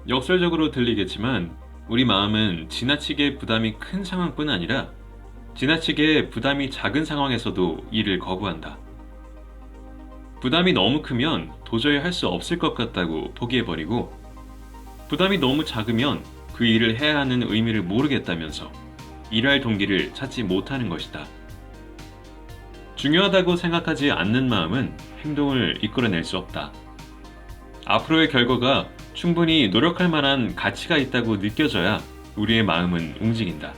역설적으로 들리겠지만 우리 마음은 지나치게 부담이 큰 상황뿐 아니라 지나치게 부담이 작은 상황에서도 일을 거부한다. 부담이 너무 크면 도저히 할 수 없을 것 같다고 포기해버리고, 부담이 너무 작으면 그 일을 해야 하는 의미를 모르겠다면서 일할 동기를 찾지 못하는 것이다. 중요하다고 생각하지 않는 마음은 행동을 이끌어낼 수 없다. 앞으로의 결과가 충분히 노력할 만한 가치가 있다고 느껴져야 우리의 마음은 움직인다.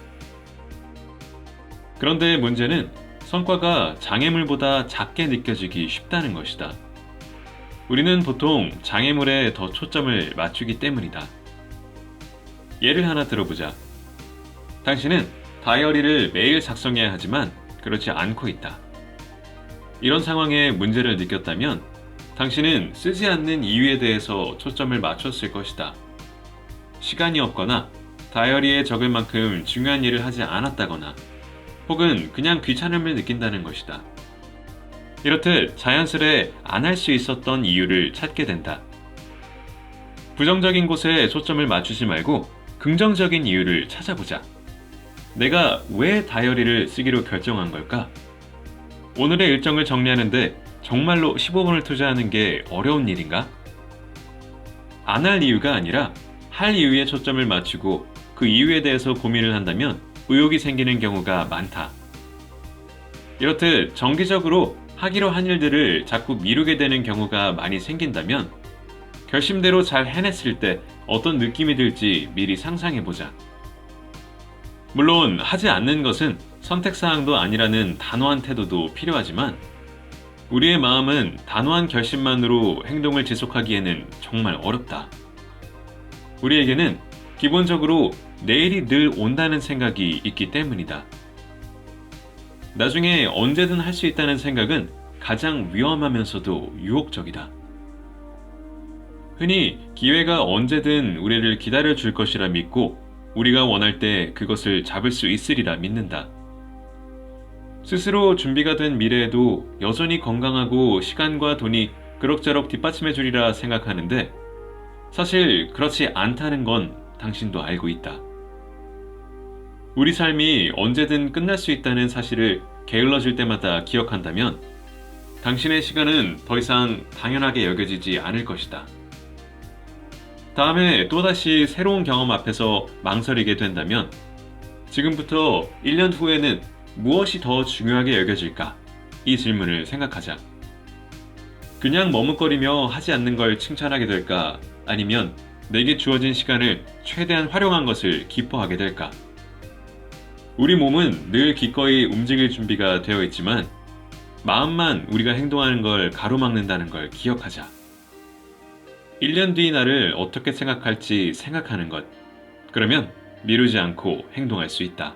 그런데 문제는 성과가 장애물보다 작게 느껴지기 쉽다는 것이다. 우리는 보통 장애물에 더 초점을 맞추기 때문이다. 예를 하나 들어보자. 당신은 다이어리를 매일 작성해야 하지만 그렇지 않고 있다. 이런 상황에 문제를 느꼈다면 당신은 쓰지 않는 이유에 대해서 초점을 맞췄을 것이다. 시간이 없거나 다이어리에 적을 만큼 중요한 일을 하지 않았다거나 혹은 그냥 귀찮음을 느낀다는 것이다. 이렇듯 자연스레 안 할 수 있었던 이유를 찾게 된다. 부정적인 곳에 초점을 맞추지 말고 긍정적인 이유를 찾아보자. 내가 왜 다이어리를 쓰기로 결정한 걸까? 오늘의 일정을 정리하는데 정말로 15분을 투자하는 게 어려운 일인가? 안 할 이유가 아니라 할 이유에 초점을 맞추고 그 이유에 대해서 고민을 한다면 의욕이 생기는 경우가 많다. 이렇듯 정기적으로 하기로 한 일들을 자꾸 미루게 되는 경우가 많이 생긴다면 결심대로 잘 해냈을 때 어떤 느낌이 들지 미리 상상해보자. 물론 하지 않는 것은 선택사항도 아니라는 단호한 태도도 필요하지만 우리의 마음은 단호한 결심만으로 행동을 지속하기에는 정말 어렵다. 우리에게는 기본적으로 내일이 늘 온다는 생각이 있기 때문이다. 나중에 언제든 할 수 있다는 생각은 가장 위험하면서도 유혹적이다. 흔히 기회가 언제든 우리를 기다려 줄 것이라 믿고 우리가 원할 때 그것을 잡을 수 있으리라 믿는다. 스스로 준비가 된 미래에도 여전히 건강하고 시간과 돈이 그럭저럭 뒷받침해 주리라 생각하는데 사실 그렇지 않다는 건 당신도 알고 있다. 우리 삶이 언제든 끝날 수 있다는 사실을 게을러질 때마다 기억한다면 당신의 시간은 더 이상 당연하게 여겨지지 않을 것이다. 다음에 또다시 새로운 경험 앞에서 망설이게 된다면 지금부터 1년 후에는 무엇이 더 중요하게 여겨질까? 이 질문을 생각하자. 그냥 머뭇거리며 하지 않는 걸 칭찬하게 될까? 아니면 내게 주어진 시간을 최대한 활용한 것을 기뻐하게 될까? 우리 몸은 늘 기꺼이 움직일 준비가 되어 있지만 마음만 우리가 행동하는 걸 가로막는다는 걸 기억하자. 1년 뒤 나를 어떻게 생각할지 생각하는 것. 그러면 미루지 않고 행동할 수 있다.